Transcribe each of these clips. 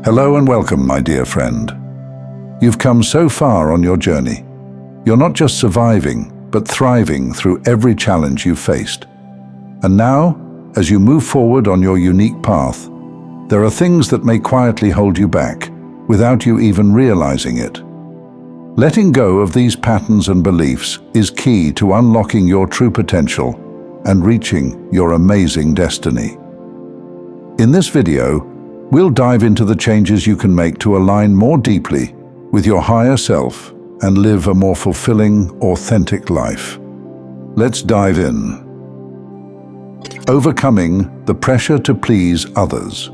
Hello and welcome, my dear friend. You've come so far on your journey. You're not just surviving, but thriving through every challenge you've faced. And now, as you move forward on your unique path, there are things that may quietly hold you back, without you even realizing it. Letting go of these patterns and beliefs is key to unlocking your true potential and reaching your amazing destiny. In this video, we'll dive into the changes you can make to align more deeply with your higher self and live a more fulfilling, authentic life. Let's dive in. Overcoming the pressure to please others.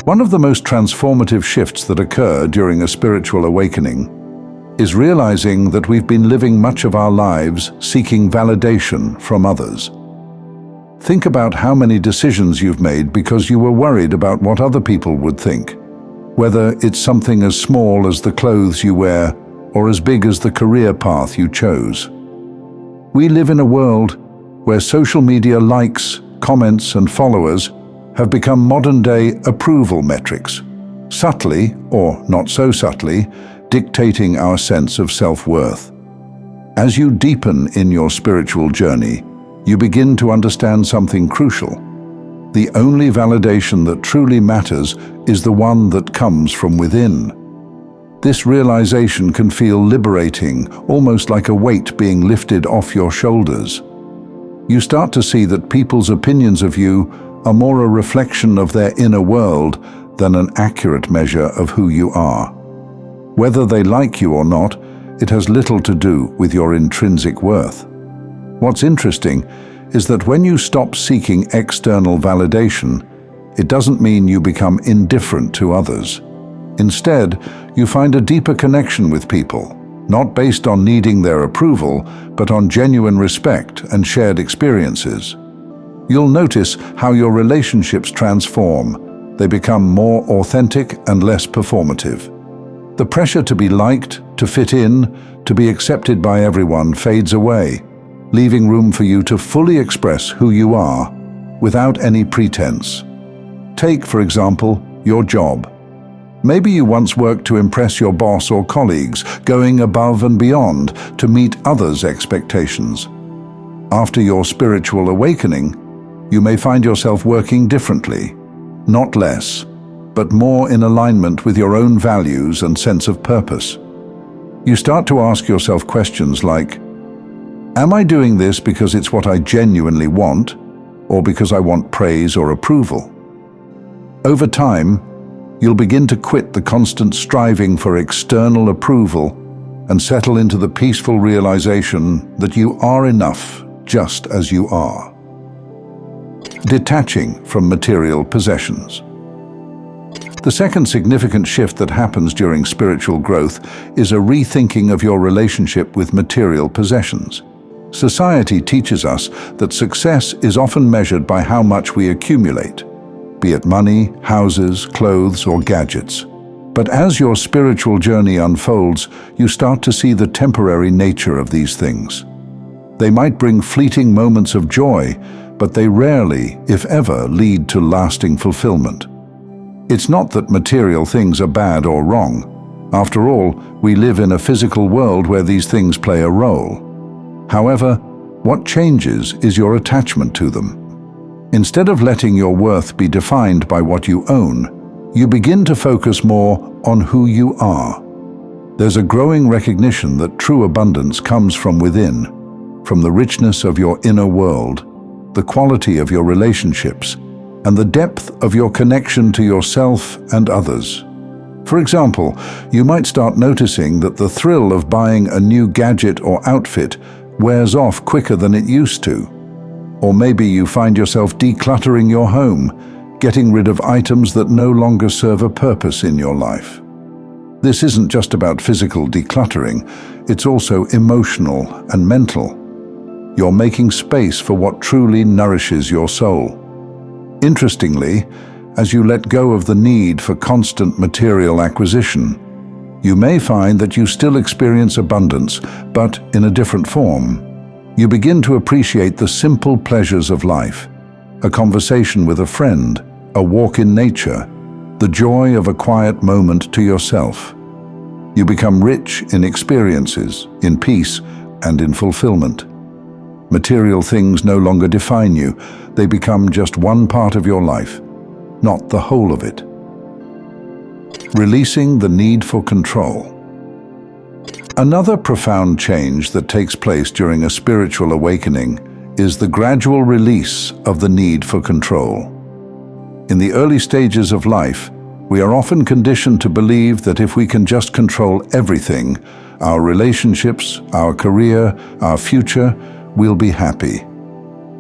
One of the most transformative shifts that occur during a spiritual awakening is realizing that we've been living much of our lives seeking validation from others. Think about how many decisions you've made because you were worried about what other people would think, whether it's something as small as the clothes you wear or as big as the career path you chose. We live in a world where social media likes, comments, and followers have become modern-day approval metrics, subtly, or not so subtly, dictating our sense of self-worth. As you deepen in your spiritual journey, you begin to understand something crucial. The only validation that truly matters is the one that comes from within. This realization can feel liberating, almost like a weight being lifted off your shoulders. You start to see that people's opinions of you are more a reflection of their inner world than an accurate measure of who you are. Whether they like you or not, it has little to do with your intrinsic worth. What's interesting is that when you stop seeking external validation, it doesn't mean you become indifferent to others. Instead, you find a deeper connection with people, not based on needing their approval, but on genuine respect and shared experiences. You'll notice how your relationships transform. They become more authentic and less performative. The pressure to be liked, to fit in, to be accepted by everyone fades away, leaving room for you to fully express who you are without any pretense. Take, for example, your job. Maybe you once worked to impress your boss or colleagues, going above and beyond to meet others' expectations. After your spiritual awakening, you may find yourself working differently, not less, but more in alignment with your own values and sense of purpose. You start to ask yourself questions like, am I doing this because it's what I genuinely want, or because I want praise or approval? Over time, you'll begin to quit the constant striving for external approval and settle into the peaceful realization that you are enough just as you are. Detaching from material possessions. The second significant shift that happens during spiritual growth is a rethinking of your relationship with material possessions. Society teaches us that success is often measured by how much we accumulate, be it money, houses, clothes, or gadgets. But as your spiritual journey unfolds, you start to see the temporary nature of these things. They might bring fleeting moments of joy, but they rarely, if ever, lead to lasting fulfillment. It's not that material things are bad or wrong. After all, we live in a physical world where these things play a role. However, what changes is your attachment to them. Instead of letting your worth be defined by what you own, you begin to focus more on who you are. There's a growing recognition that true abundance comes from within, from the richness of your inner world, the quality of your relationships, and the depth of your connection to yourself and others. For example, you might start noticing that the thrill of buying a new gadget or outfit wears off quicker than it used to. Or maybe you find yourself decluttering your home, getting rid of items that no longer serve a purpose in your life. This isn't just about physical decluttering, it's also emotional and mental. You're making space for what truly nourishes your soul. Interestingly, as you let go of the need for constant material acquisition, you may find that you still experience abundance, but in a different form. You begin to appreciate the simple pleasures of life, a conversation with a friend, a walk in nature, the joy of a quiet moment to yourself. You become rich in experiences, in peace, and in fulfillment. Material things no longer define you. They become just one part of your life, not the whole of it. Releasing the need for control. Another profound change that takes place during a spiritual awakening is the gradual release of the need for control. In the early stages of life, we are often conditioned to believe that if we can just control everything, our relationships, our career, our future, we'll be happy.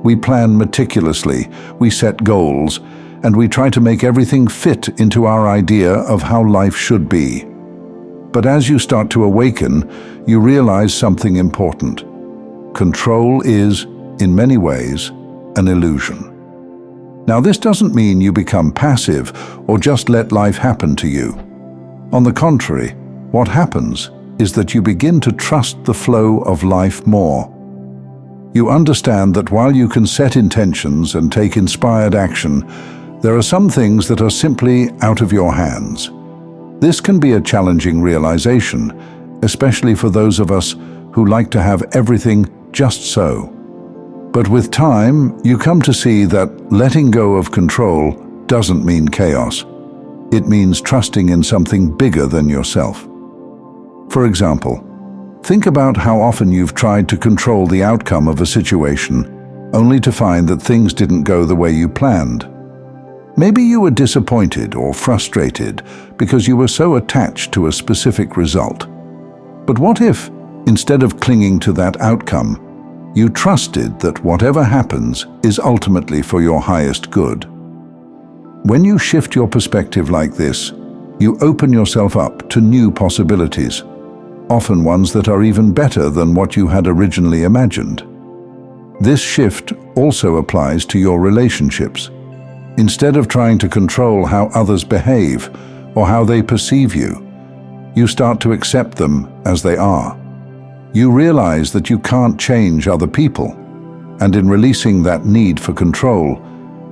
We plan meticulously, we set goals, and we try to make everything fit into our idea of how life should be. But as you start to awaken, you realize something important. Control is, in many ways, an illusion. Now, this doesn't mean you become passive or just let life happen to you. On the contrary, what happens is that you begin to trust the flow of life more. You understand that while you can set intentions and take inspired action, there are some things that are simply out of your hands. This can be a challenging realization, especially for those of us who like to have everything just so. But with time, you come to see that letting go of control doesn't mean chaos. It means trusting in something bigger than yourself. For example, think about how often you've tried to control the outcome of a situation, only to find that things didn't go the way you planned. Maybe you were disappointed or frustrated because you were so attached to a specific result. But what if, instead of clinging to that outcome, you trusted that whatever happens is ultimately for your highest good? When you shift your perspective like this, you open yourself up to new possibilities, often ones that are even better than what you had originally imagined. This shift also applies to your relationships. Instead of trying to control how others behave or how they perceive you, you start to accept them as they are. You realize that you can't change other people, and in releasing that need for control,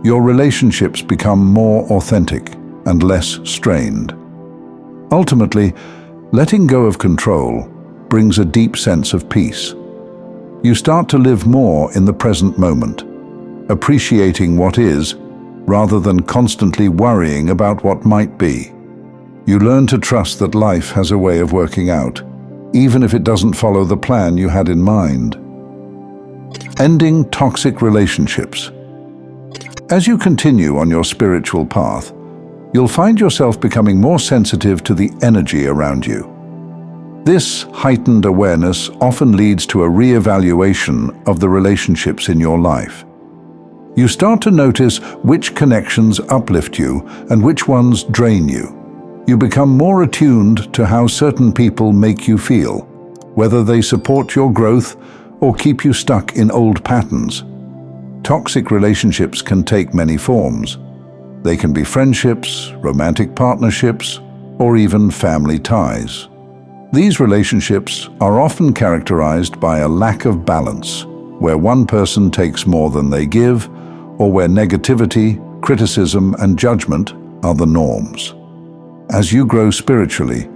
your relationships become more authentic and less strained. Ultimately, letting go of control brings a deep sense of peace. You start to live more in the present moment, appreciating what is, rather than constantly worrying about what might be. You learn to trust that life has a way of working out, even if it doesn't follow the plan you had in mind. Ending toxic relationships. As you continue on your spiritual path, you'll find yourself becoming more sensitive to the energy around you. This heightened awareness often leads to a re-evaluation of the relationships in your life. You start to notice which connections uplift you and which ones drain you. You become more attuned to how certain people make you feel, whether they support your growth or keep you stuck in old patterns. Toxic relationships can take many forms. They can be friendships, romantic partnerships, or even family ties. These relationships are often characterized by a lack of balance, where one person takes more than they give, or where negativity, criticism, and judgment are the norms. As you grow spiritually,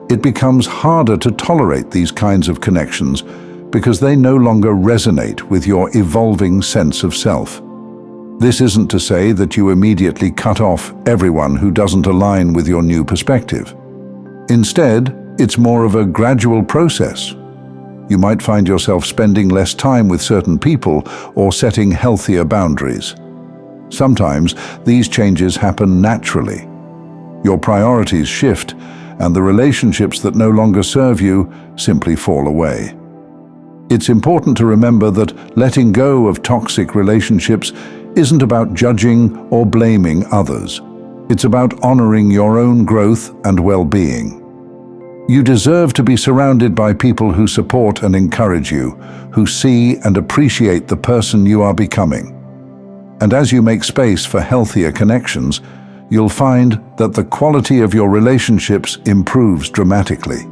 it becomes harder to tolerate these kinds of connections because they no longer resonate with your evolving sense of self. This isn't to say that you immediately cut off everyone who doesn't align with your new perspective. Instead, it's more of a gradual process. You might find yourself spending less time with certain people or setting healthier boundaries. Sometimes these changes happen naturally. Your priorities shift, and the relationships that no longer serve you simply fall away. It's important to remember that letting go of toxic relationships isn't about judging or blaming others. It's about honoring your own growth and well-being. You deserve to be surrounded by people who support and encourage you, who see and appreciate the person you are becoming. And as you make space for healthier connections, you'll find that the quality of your relationships improves dramatically.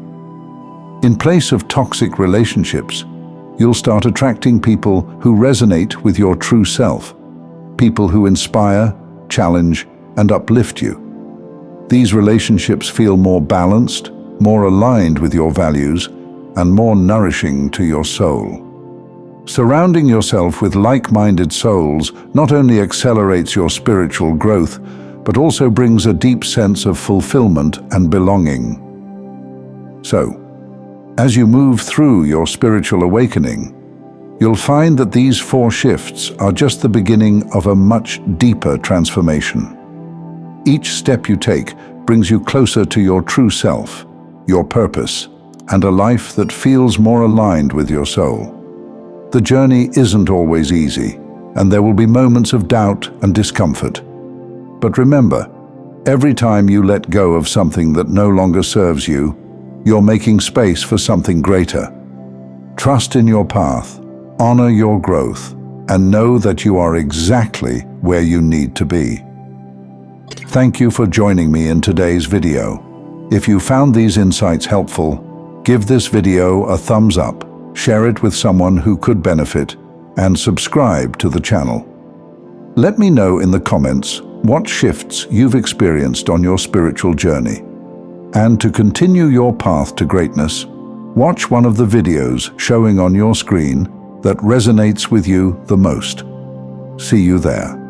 In place of toxic relationships, you'll start attracting people who resonate with your true self, people who inspire, challenge, and uplift you. These relationships feel more balanced, more aligned with your values, and more nourishing to your soul. Surrounding yourself with like-minded souls not only accelerates your spiritual growth, but also brings a deep sense of fulfillment and belonging. So, as you move through your spiritual awakening, you'll find that these 4 shifts are just the beginning of a much deeper transformation. Each step you take brings you closer to your true self, your purpose, and a life that feels more aligned with your soul. The journey isn't always easy, and there will be moments of doubt and discomfort. But remember, every time you let go of something that no longer serves you, you're making space for something greater. Trust in your path, honor your growth, and know that you are exactly where you need to be. Thank you for joining me in today's video. If you found these insights helpful, give this video a thumbs up, share it with someone who could benefit, and subscribe to the channel. Let me know in the comments what shifts you've experienced on your spiritual journey. And to continue your path to greatness, watch one of the videos showing on your screen that resonates with you the most. See you there.